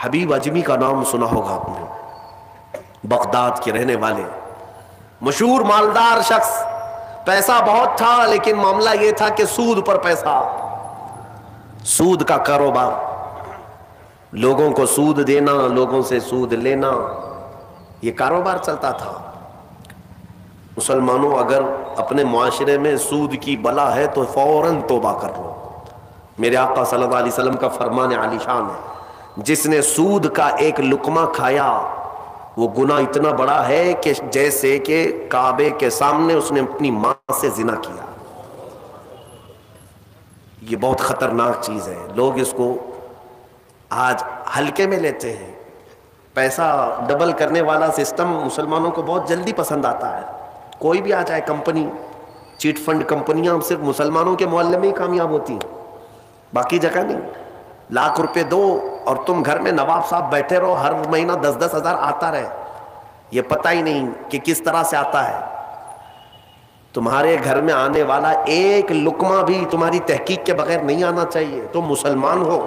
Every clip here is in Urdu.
حبیب اجمی کا نام سنا ہوگا آپ نے، بغداد کے رہنے والے مشہور مالدار شخص، پیسہ بہت تھا لیکن معاملہ یہ تھا کہ سود پر پیسہ، سود کا کاروبار، لوگوں کو سود دینا، لوگوں سے سود لینا، یہ کاروبار چلتا تھا۔ مسلمانوں اگر اپنے معاشرے میں سود کی بلا ہے تو فوراً توبہ کر لو۔ میرے آقا صلی اللہ علیہ وسلم کا فرمان عالی شان ہے، جس نے سود کا ایک لقمہ کھایا وہ گناہ اتنا بڑا ہے کہ جیسے کہ کعبے کے سامنے اس نے اپنی ماں سے زنا کیا۔ یہ بہت خطرناک چیز ہے، لوگ اس کو آج ہلکے میں لیتے ہیں۔ پیسہ ڈبل کرنے والا سسٹم مسلمانوں کو بہت جلدی پسند آتا ہے، کوئی بھی آ جائے کمپنی، چیٹ فنڈ کمپنیاں صرف مسلمانوں کے محلے میں ہی کامیاب ہوتی ہیں، باقی جگہ نہیں۔ لاکھ روپے دو اور تم گھر میں نواب صاحب بیٹھے رہو، ہر مہینہ 10-10 ہزار آتا رہے، یہ پتہ ہی نہیں کہ کس طرح سے آتا ہے۔ تمہارے گھر میں آنے والا ایک لقمہ بھی تمہاری تحقیق کے بغیر نہیں آنا چاہیے، تم مسلمان ہو۔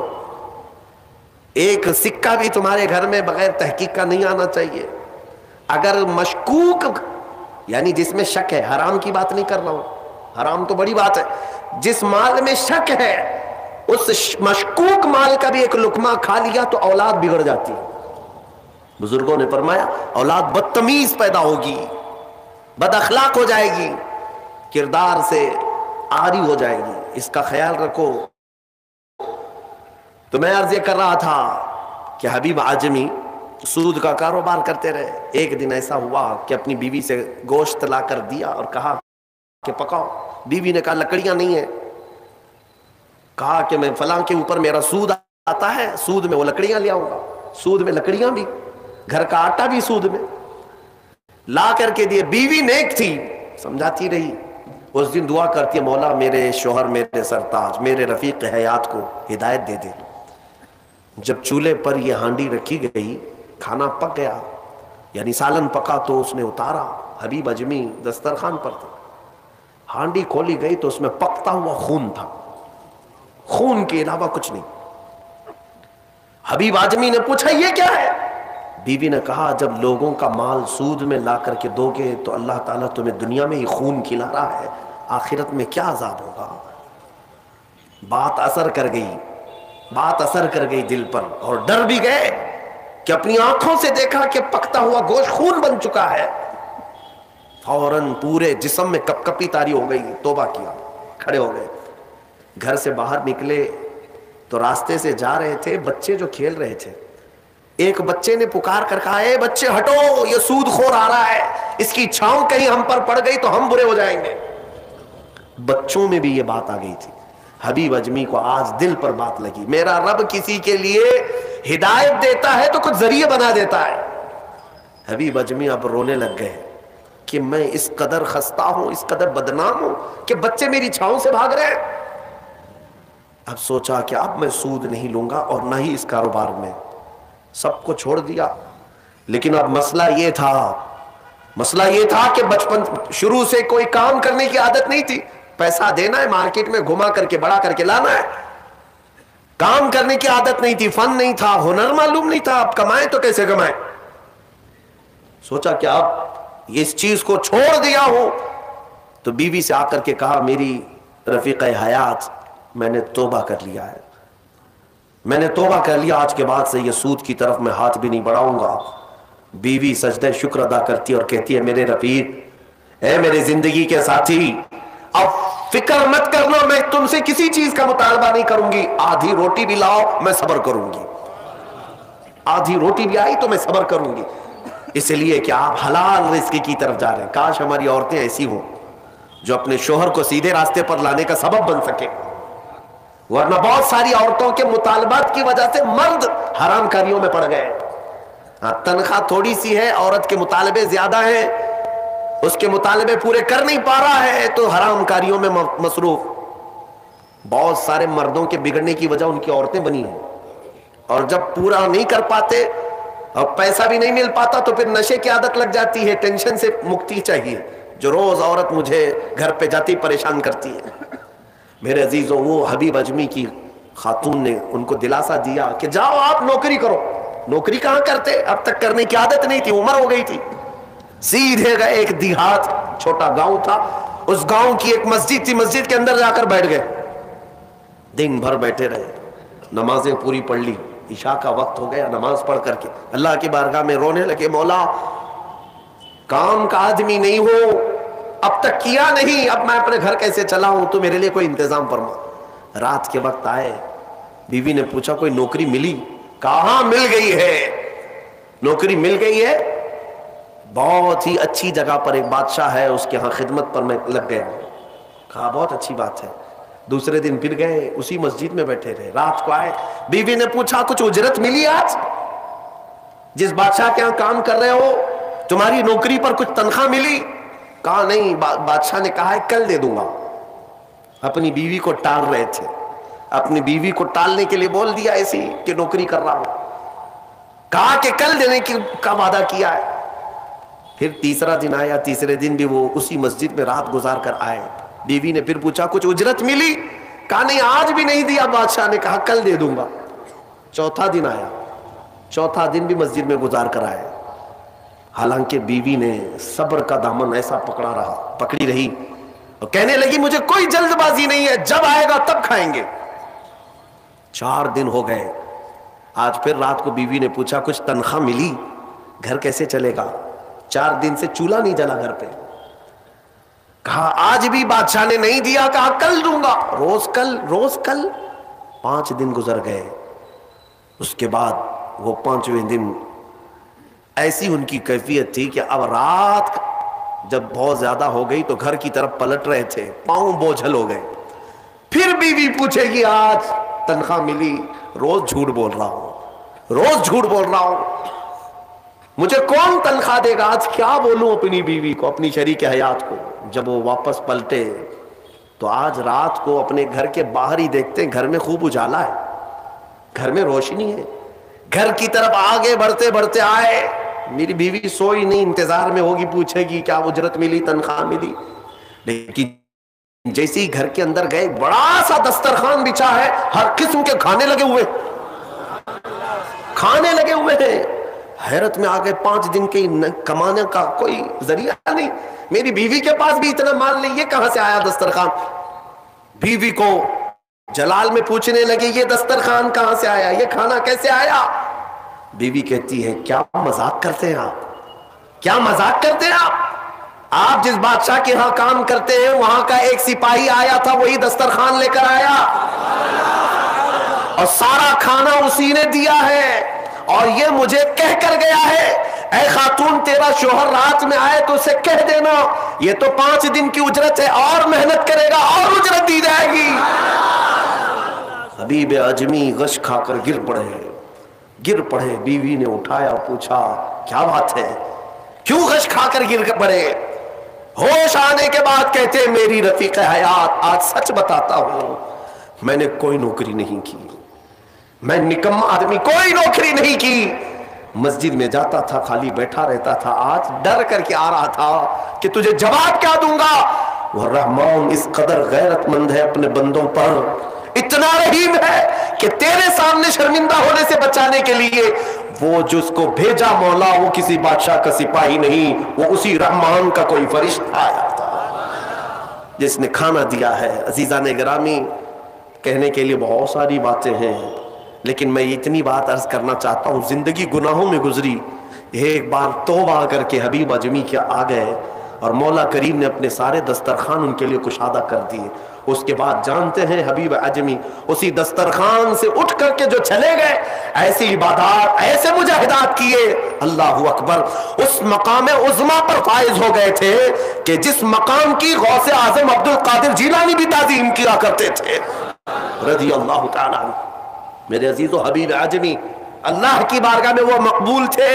ایک سکہ بھی تمہارے گھر میں بغیر تحقیق کا نہیں آنا چاہیے۔ اگر مشکوک، یعنی جس میں شک ہے، حرام کی بات نہیں کر رہا ہوں، حرام تو بڑی بات ہے، جس مال میں شک ہے اس مشکوک مال کا بھی ایک لقمہ کھا لیا تو اولاد بگڑ جاتی ہے۔ بزرگوں نے فرمایا اولاد بدتمیز پیدا ہوگی، بد اخلاق ہو جائے گی، کردار سے عاری ہو جائے گی، اس کا خیال رکھو۔ تو میں عرض یہ کر رہا تھا کہ حبیب اعجمی سود کا کاروبار کرتے رہے۔ ایک دن ایسا ہوا کہ اپنی بیوی سے گوشت لا کر دیا اور کہا کہ پکاؤ۔ بیوی نے کہا لکڑیاں نہیں ہیں، کہا کہ میں فلاں کے اوپر میرا سود آتا ہے، سود میں وہ لکڑیاں لے آؤں گا، سود میں لکڑیاں بھی، گھر کا آٹا بھی سود میں لا کر کے دیے۔ بیوی نیک تھی، سمجھاتی رہی، اس دن دعا کرتی ہے مولا میرے شوہر، میرے سرتاج، میرے رفیق حیات کو ہدایت دے دے۔ جب چولہے پر یہ ہانڈی رکھی گئی، کھانا پک گیا، یعنی سالن پکا تو اس نے اتارا، حبیب اجمی دسترخوان پر تھا، ہانڈی کھولی گئی تو اس میں پکتا ہوا خون تھا، خون کے علاوہ کچھ نہیں۔ حبیب اعجمی نے پوچھا یہ کیا ہے؟ بیوی نے کہا جب لوگوں کا مال سود میں لا کر کے دو گے تو اللہ تعالیٰ تمہیں دنیا میں ہی خون کھلا رہا ہے، آخرت میں کیا عذاب ہوگا۔ بات اثر کر گئی، بات اثر کر گئی دل پر، اور ڈر بھی گئے کہ اپنی آنکھوں سے دیکھا کہ پکتا ہوا گوشت خون بن چکا ہے۔ فوراً پورے جسم میں کپ کپی طاری ہو گئی، توبہ کیا، کھڑے ہو گئے، گھر سے باہر نکلے تو راستے سے جا رہے تھے، بچے جو کھیل رہے تھے، ایک بچے نے پکار کر کہا اے بچے ہٹو، یہ سود خور آ رہا ہے، اس کی چھاؤں کہیں ہم پر پڑ گئی تو ہم برے ہو جائیں گے۔ بچوں میں بھی یہ بات آ گئی تھی۔ حبیب اجمی کو آج دل پر بات لگی، میرا رب کسی کے لیے ہدایت دیتا ہے تو کچھ ذریعے بنا دیتا ہے۔ حبیب اجمی اب رونے لگ گئے کہ میں اس قدر خستہ ہوں، اس قدر بدنام ہوں کہ بچے میری چھاؤں سے بھاگ رہے ہیں۔ اب سوچا کہ اب میں سود نہیں لوں گا اور نہ ہی اس کاروبار میں، سب کو چھوڑ دیا۔ لیکن اب مسئلہ یہ تھا کہ بچپن شروع سے کوئی کام کرنے کی عادت نہیں تھی، پیسہ دینا ہے مارکیٹ میں گھما کر کے بڑا کر کے لانا ہے، کام کرنے کی عادت نہیں تھی، فن نہیں تھا، ہنر معلوم نہیں تھا، اب کمائیں تو کیسے کمائیں۔ سوچا کہ اب اس چیز کو چھوڑ دیا ہوں، تو بیوی سے آ کر کے کہا میری رفیق حیات میں نے توبہ کر لیا ہے، میں نے توبہ کر لیا، آج کے بعد سے یہ سود کی طرف میں ہاتھ بھی نہیں بڑھاؤں گا۔ بیوی سجدہ شکر ادا کرتی اور کہتی ہے میرے رفیق، اے میرے زندگی کے ساتھی، اب فکر مت کرنا، میں تم سے کسی چیز کا مطالبہ نہیں کروں گی، آدھی روٹی بھی لاؤ میں صبر کروں گی، آدھی روٹی بھی آئی تو میں صبر کروں گی، اس لیے کہ آپ حلال رزق کی طرف جا رہے ہیں۔ کاش ہماری عورتیں ایسی ہوں جو اپنے شوہر کو سیدھے راستے پر لانے کا سبب بن سکے، ورنہ بہت ساری عورتوں کے مطالبات کی وجہ سے مرد حرام کاریوں میں پڑ گئے۔ ہاں تنخواہ تھوڑی سی ہے، عورت کے مطالبے زیادہ ہیں، اس کے مطالبے پورے کر نہیں پا رہا ہے تو حرام کاریوں میں مصروف۔ بہت سارے مردوں کے بگڑنے کی وجہ ان کی عورتیں بنی ہیں، اور جب پورا نہیں کر پاتے اور پیسہ بھی نہیں مل پاتا تو پھر نشے کی عادت لگ جاتی ہے، ٹینشن سے مکتی چاہیے، جو روز عورت مجھے گھر پہ جاتی پریشان کرتی ہے۔ میرے عزیزوں، وہ حبیب اجمی کی خاتون نے ان کو دلاسا دیا کہ جاؤ آپ نوکری کرو، نوکری کہاں کرتے, اب تک کرنے کی عادت نہیں تھی, عمر ہو گئی تھی. سیدھے گئے ایک دیہات, چھوٹا گاؤں تھا, اس گاؤں کی ایک مسجد تھی, مسجد کے اندر جا کر بیٹھ گئے. دن بھر بیٹھے رہے, نمازیں پوری پڑھ لی, عشاء کا وقت ہو گیا, نماز پڑھ کر کے اللہ کی بارگاہ میں رونے لگے, مولا کام کا آدمی نہیں ہو, اب تک کیا نہیں, اب میں اپنے گھر کیسے چلاؤں, تو میرے لیے کوئی انتظام فرما. رات کے وقت آئے, بیوی نے پوچھا کوئی نوکری ملی؟ کہاں مل گئی ہے, نوکری مل گئی ہے, بہت ہی اچھی جگہ پر ایک بادشاہ ہے, اس کے ہاں خدمت پر میں لگ گئے. کہا بہت اچھی بات ہے. دوسرے دن پھر گئے, اسی مسجد میں بیٹھے رہے. رات کو آئے, بیوی نے پوچھا کچھ اجرت ملی آج؟ جس بادشاہ کے ہاں کام کر رہے ہو تمہاری نوکری پر کچھ تنخواہ ملی؟ کہا نہیں, بادشاہ نے کہا ہے کل دے دوں گا. اپنی بیوی کو ٹال رہے تھے, اپنی بیوی کو ٹالنے کے لیے بول دیا ایسی کہ نوکری کر رہا ہوں. کہا کہ کل دینے کا وعدہ کیا ہے. پھر تیسرا دن آیا, تیسرے دن بھی وہ اسی مسجد میں رات گزار کر آئے. بیوی نے پھر پوچھا کچھ اجرت ملی؟ کہا نہیں آج بھی نہیں دیا. بادشاہ نے کہا کل دے دوں گا. چوتھا دن آیا, چوتھا دن بھی مسجد میں گزار کر آئے. حالانکہ بیوی نے صبر کا دامن ایسا پکڑی رہی اور کہنے لگی مجھے کوئی جلد بازی نہیں ہے, جب آئے گا تب کھائیں گے. 4 دن ہو گئے. آج پھر رات کو بیوی نے پوچھا کچھ تنخواہ ملی؟ گھر کیسے چلے گا, 4 دن سے چولہا نہیں جلا گھر پہ. کہا آج بھی بادشاہ نے نہیں دیا. کہا کل دوں گا. روز کل, روز کل. 5 دن گزر گئے. اس کے بعد وہ 5ویں دن ایسی ان کی کیفیت تھی کہ اب رات جب بہت زیادہ ہو گئی تو گھر کی طرف پلٹ رہے تھے, پاؤں بوجھل ہو گئے. پھر بیوی پوچھے گی آج تنخواہ ملی؟ روز جھوٹ بول رہا ہوں, روز جھوٹ بول رہا ہوں, مجھے کون تنخواہ دے گا؟ آج کیا بولوں اپنی بیوی کو, اپنی شریک حیات کو. جب وہ واپس پلٹے تو آج رات کو اپنے گھر کے باہر ہی دیکھتے ہیں گھر میں خوب اجالا ہے, گھر میں روشنی ہے. گھر کی طرف آگے بڑھتے بڑھتے آئے, میری بیوی سوئی نہیں, انتظار میں ہوگی, پوچھے گی کیا اجرت ملی, تنخواہ ملی. لیکن جیسے ہی گھر کے اندر گئے, بڑا سا دسترخوان بچھا ہے, ہر قسم کے کھانے لگے ہوئے, کھانے لگے ہوئے ہیں. حیرت میں آ گئے, 5 دن کے کمانے کا کوئی ذریعہ نہیں, میری بیوی کے پاس بھی اتنا مال نہیں, یہ کہاں سے آیا دسترخوان؟ بیوی کو جلال میں پوچھنے لگے یہ دسترخوان کہاں سے آیا, یہ کھانا کیسے آیا؟ بیوی کہتی ہے کیا مذاق کرتے ہیں آپ, کیا مذاق کرتے ہیں آپ؟ آپ جس بادشاہ کے ہاں کام کرتے ہیں وہاں کا ایک سپاہی آیا تھا, وہی دسترخوان لے کر آیا اور سارا کھانا اسی نے دیا ہے, اور یہ مجھے کہہ کر گیا ہے اے خاتون تیرا شوہر رات میں آئے تو اسے کہہ دینا یہ تو 5 دن کی اجرت ہے, اور محنت کرے گا اور اجرت دی جائے گی. حبیب اعجمی غش کھا کر گر پڑے. بیوی نے اٹھایا, پوچھا کیا بات ہے, کیوں غش کھا کر گر پڑے؟ ہوش آنے کے بعد کہتے میری رفیق حیات آج سچ بتاتا ہوں, میں نے کوئی نوکری نہیں کی, میں نکما آدمی, کوئی نوکری نہیں کی. مسجد میں جاتا تھا, خالی بیٹھا رہتا تھا. آج ڈر کر کے آ رہا تھا کہ تجھے جواب کیا دوں گا. وہ رحمان اس قدر غیرت مند ہے اپنے بندوں پر, اتنا رحیم ہے کہ تیرے سامنے شرمندہ ہونے سے بچانے کے لیے وہ جس کو بھیجا مولا وہ کسی بادشاہ کا سپاہی نہیں, وہ اسی رحمان کا کوئی فرشتہ آیا تھا جس نے کھانا دیا ہے. عزیزان گرامی, کہنے کے لیے بہت ساری باتیں ہیں, لیکن میں اتنی بات عرض کرنا چاہتا ہوں. زندگی گناہوں میں گزری, ایک بار توبہ کر کے حبیب اعجمی کے آ گئے اور مولا کریم نے اپنے سارے دسترخوان ان کے لیے کشادہ کر دیے. اس کے بعد جانتے ہیں حبیب اعجمی اسی دسترخوان سے اٹھ کر کے جو چلے گئے, ایسی عبادات, ایسے مجاہدات کیے, اللہ اکبر, اس مقام عظما پر فائز ہو گئے تھے کہ جس مقام کی غوث اعظم عبد القادر جیلانی بھی تعظیم کیا کرتے تھے رضی اللہ تعالیٰ عنہ. میرے عزیز و حبیب اعجمی اللہ کی بارگاہ میں وہ مقبول تھے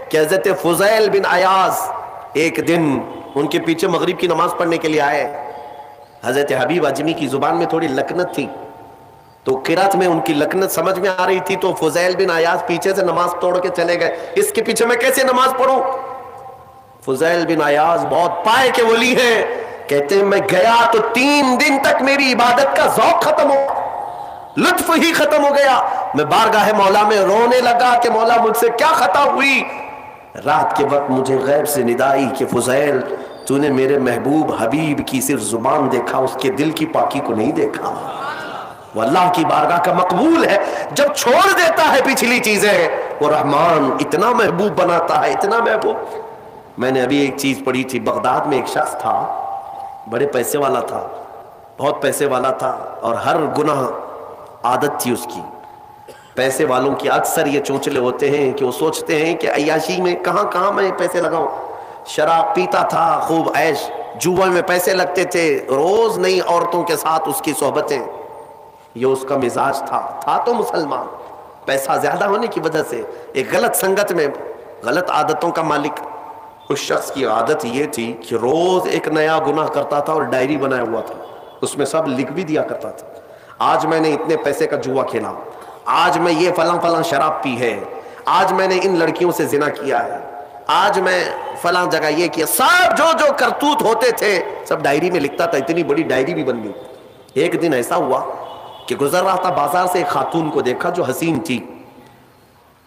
کہ حضرت فضیل بن عیاض ایک دن ان کے پیچھے مغرب کی نماز پڑھنے کے لیے آئے. حضرت حبیب اعجمی کی زبان میں تھوڑی لکنت تھی, تو قرات میں ان کی لکنت سمجھ میں آ رہی تھی, تو فضیل بن عیاض پیچھے سے نماز توڑ کے چلے گئے, اس کے پیچھے میں کیسے نماز پڑھوں. فضیل بن عیاض بہت پائے کے ولی ہیں, کہتے ہیں میں گیا تو 3 دن تک میری عبادت کا ذوق ختم ہو, لطف ہی ختم ہو گیا. میں بارگاہ مولا میں رونے لگا کہ مولا مجھ سے کیا خطا ہوئی. رات کے وقت مجھے غیب سے ندائی کہ فضیل تو نے میرے محبوب حبیب کی صرف زبان دیکھا، اس کے دل کی پاکی کو نہیں دیکھا. وہ اللہ کی بارگاہ کا مقبول ہے. جب چھوڑ دیتا ہے پچھلی چیزیں وہ رحمان اتنا محبوب بناتا ہے، اتنا محبوب. میں نے ابھی ایک چیز پڑھی تھی، بغداد میں ایک شخص تھا، بڑے پیسے والا تھا، بہت پیسے والا تھا، اور ہر گناہ عادت تھی اس کی. پیسے والوں کی اکثر یہ چونچلے ہوتے ہیں کہ وہ سوچتے ہیں کہ عیاشی میں کہاں کہاں میں پیسے لگاؤں. شراب پیتا تھا، خوب عیش، جوا میں پیسے لگتے تھے، روز نئی عورتوں کے ساتھ اس کی صحبتیں. یہ اس کا مزاج تھا تو مسلمان، پیسہ زیادہ ہونے کی وجہ سے ایک غلط سنگت میں غلط عادتوں کا مالک. اس شخص کی عادت یہ تھی کہ روز ایک نیا گناہ کرتا تھا اور ڈائری بنایا ہوا تھا، اس میں سب لکھ بھی دیا کرتا تھا. آج میں نے اتنے پیسے کا جوا کھیلا، آج میں یہ فلاں فلاں شراب پی ہے، آج میں نے ان لڑکیوں سے زنا کیا ہے، آج میں فلاں جگہ یہ کیا. سب جو کرتوت ہوتے تھے سب ڈائری میں لکھتا تھا. اتنی بڑی ڈائری بھی بن گئی. ایک دن ایسا ہوا کہ گزر رہا تھا بازار سے، ایک خاتون کو دیکھا جو حسین تھی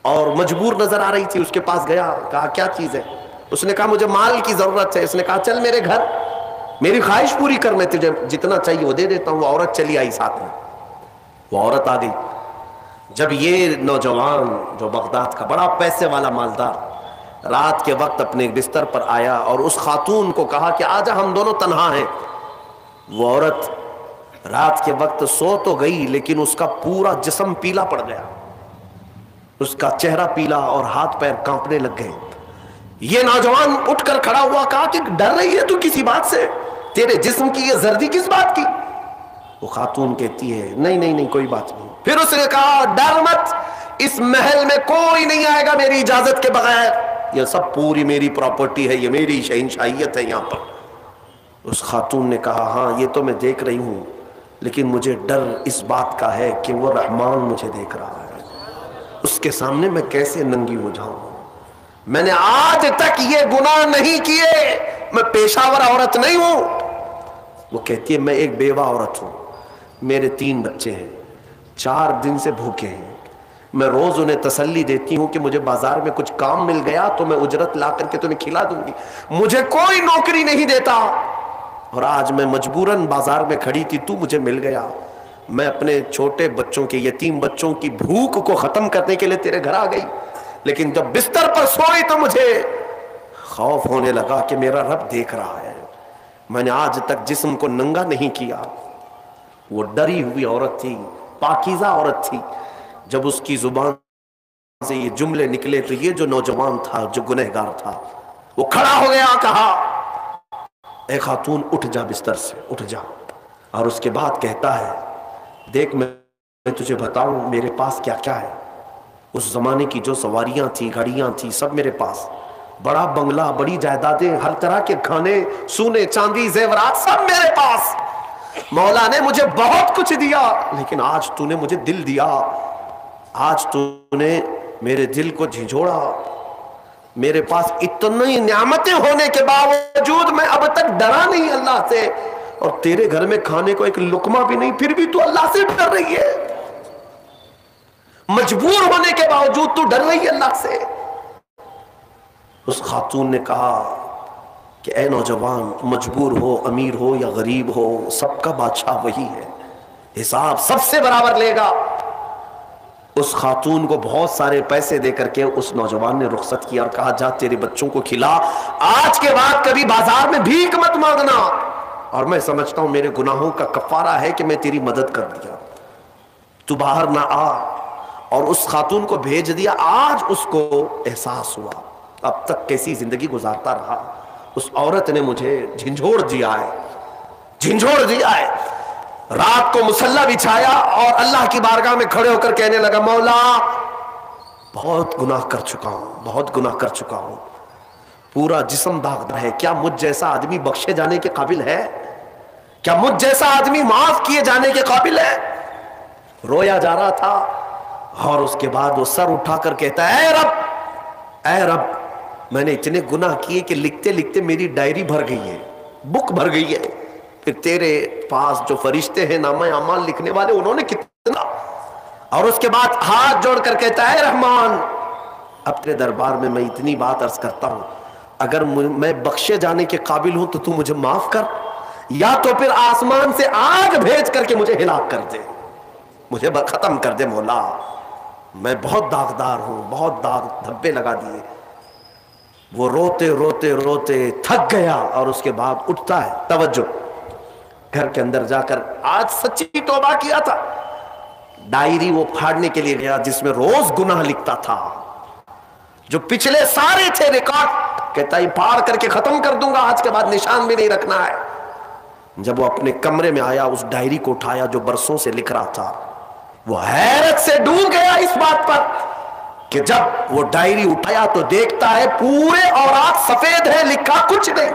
اور مجبور نظر آ رہی تھی. اس کے پاس گیا، کہا کیا چیز ہے؟ اس نے کہا مجھے مال کی ضرورت ہے. اس نے کہا چل میرے گھر، میری خواہش پوری کر، میں تجھے جتنا چاہیے وہ دے دیتا ہوں. وہ عورت چلی آئی ساتھ میں. وہ عورت آ گئی. جب یہ نوجوان جو بغداد کا بڑا پیسے والا مالدار رات کے وقت اپنے بستر پر آیا اور اس خاتون کو کہا کہ آجا ہم دونوں تنہا ہیں، وہ عورت رات کے وقت سو تو گئی لیکن اس کا پورا جسم پیلا پڑ گیا، اس کا چہرہ پیلا اور ہاتھ پیر کانپنے لگ گئے. یہ نوجوان اٹھ کر کھڑا ہوا، کہا کہ ڈر رہی ہے تو کسی بات سے؟ تیرے جسم کی یہ زردی کس بات کی؟ وہ خاتون کہتی ہے نہیں کوئی بات نہیں. پھر اس نے کہا ڈر مت، اس محل میں کوئی نہیں آئے گا میری اجازت کے بغیر، یہ سب پوری میری پراپرٹی ہے، یہ میری شہنشاہیت ہے یہاں پر. اس خاتون نے کہا ہاں یہ تو میں دیکھ رہی ہوں، لیکن مجھے ڈر اس بات کا ہے کہ وہ رحمان مجھے دیکھ رہا ہے، اس کے سامنے میں کیسے ننگی ہو جاؤں. میں نے آج تک یہ گناہ نہیں کیے، میں پیشہ ور عورت نہیں ہوں. وہ کہتی ہے میں ایک بیوہ عورت ہوں، میرے 3 بچے ہیں، 4 دن سے بھوکے ہیں. میں روز انہیں تسلی دیتی ہوں کہ مجھے بازار میں کچھ کام مل گیا تو میں اجرت لا کر کے تمہیں کھلا دوں گی. مجھے کوئی نوکری نہیں دیتا اور آج میں مجبوراً بازار میں کھڑی تھی، تو مجھے مل گیا. میں اپنے چھوٹے بچوں کے، یتیم بچوں کی بھوک کو ختم کرنے کے لیے تیرے گھر آ گئی، لیکن جب بستر پر سوئی تو مجھے خوف ہونے لگا کہ میرا رب دیکھ رہا ہے. میں نے آج تک جسم کو ننگا نہیں کیا. وہ ڈری ہوئی عورت تھی، پاکیزہ عورت تھی. جب اس کی زبان سے یہ جملے نکلے تو یہ جو نوجوان تھا، جو گنہگار تھا، وہ کھڑا ہو گیا، کہا اے خاتون اٹھ جا، بستر سے اٹھ جا. اور اس کے بعد کہتا ہے دیکھ میں تجھے بتاؤں میرے پاس کیا کیا ہے. اس زمانے کی جو سواریاں تھیں، گھڑیاں تھیں، سب میرے پاس، بڑا بنگلہ، بڑی جائیدادیں، ہر طرح کے کھانے، سونے چاندی زیورات سب میرے پاس. مولا نے مجھے بہت کچھ دیا، لیکن آج تو نے مجھے دل دیا، آج تو نے میرے دل کو جھنجھوڑا. میرے پاس اتنی نعمتیں ہونے کے باوجود میں اب تک ڈرا نہیں اللہ سے، اور تیرے گھر میں کھانے کو ایک لقمہ بھی نہیں، پھر بھی تو اللہ سے ڈر رہی ہے. مجبور ہونے کے باوجود تو ڈر رہی ہے اللہ سے. اس خاتون نے کہا کہ اے نوجوان، مجبور ہو، امیر ہو یا غریب ہو، سب کا بادشاہ وہی ہے، حساب سب سے برابر لے گا. اس خاتون کو بہت سارے پیسے دے کر کے اس نوجوان نے رخصت کیا اور کہا جا تیرے بچوں کو کھلا، آج کے بعد کبھی بازار میں بھیک مت مانگنا. اور میں سمجھتا ہوں میرے گناہوں کا کفارہ ہے کہ میں تیری مدد کر دیا، تو باہر نہ آ. اور اس خاتون کو بھیج دیا. آج اس کو احساس ہوا اب تک کیسی زندگی گزارتا رہا. اس عورت نے مجھے جھنجھوڑ دیا ہے، جھنجھوڑ دیا ہے. رات کو مصلی بچھایا اور اللہ کی بارگاہ میں کھڑے ہو کر کہنے لگا مولا بہت گناہ کر چکا ہوں، بہت گناہ کر چکا ہوں، پورا جسم داغدار ہے. کیا مجھ جیسا آدمی بخشے جانے کے قابل ہے؟ کیا مجھ جیسا آدمی معاف کیے جانے کے قابل ہے؟ رویا جا رہا تھا اور اس کے بعد وہ سر اٹھا کر کہتا ہے اے رب میں نے اتنے گناہ کیے کہ لکھتے لکھتے میری ڈائری بھر گئی ہے، بک بھر گئی ہے. پھر تیرے پاس جو فرشتے ہیں نامہ اعمال لکھنے والے، انہوں نے کتنے اور اس کے بعد ہاتھ جوڑ کر کہتا ہے رحمان اب تیرے دربار میں اتنی بات عرض کرتا ہوں، اگر میں بخشے جانے کے قابل ہوں تو مجھے معاف کر، یا تو پھر آسمان سے آگ بھیج کر کے مجھے ہلاک کر دے، مجھے ختم کر دے مولا، میں بہت داغدار ہوں، بہت داغ دھبے لگا دیے۔ وہ روتے روتے روتے تھک گیا اور اس کے بعد اٹھتا ہے، توجہ، گھر کے اندر جا کر آج سچی توبہ کیا تھا، ڈائری وہ پھاڑنے کے لیے گیا جس میں روز گناہ لکھتا تھا، جو پچھلے سارے تھے ریکارڈ، کہتا ہے پھاڑ کر کے ختم کر دوں گا، آج کے بعد نشان بھی نہیں رکھنا ہے۔ جب وہ اپنے کمرے میں آیا، اس ڈائری کو اٹھایا جو برسوں سے لکھ رہا تھا، وہ حیرت سے ڈوب گیا اس بات پر کہ جب وہ ڈائری اٹھایا تو دیکھتا ہے پورے اوراق سفید ہے، لکھا کچھ نہیں،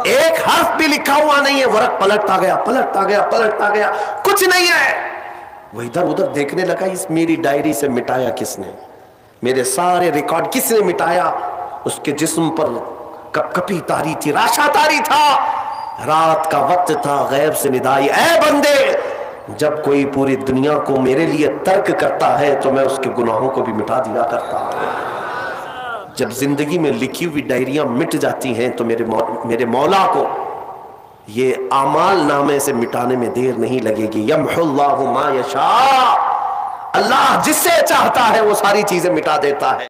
ایک حرف بھی لکھا ہوا نہیں ہے۔ ورق پلٹتا گیا پلٹتا گیا پلٹتا گیا، کچھ نہیں ہے۔ وہ ادھر ادھر دیکھنے لگا، اس میری ڈائری سے مٹایا کس نے، میرے سارے ریکارڈ کس نے مٹایا؟ اس کے جسم پر کپ کپی تاری تھی، راشا تاری تھا، رات کا وقت تھا، غیب سے ندائی، اے بندے جب کوئی پوری دنیا کو میرے لیے ترک کرتا ہے تو میں اس کے گناہوں کو بھی مٹا دیا کرتا ہوں۔ جب زندگی میں لکھی ہوئی ڈائریاں مٹ جاتی ہیں تو میرے مولا کو یہ اعمال نامے سے مٹانے میں دیر نہیں لگے گی۔ یمحو اللہ ما یشاء، اللہ جس سے چاہتا ہے وہ ساری چیزیں مٹا دیتا ہے۔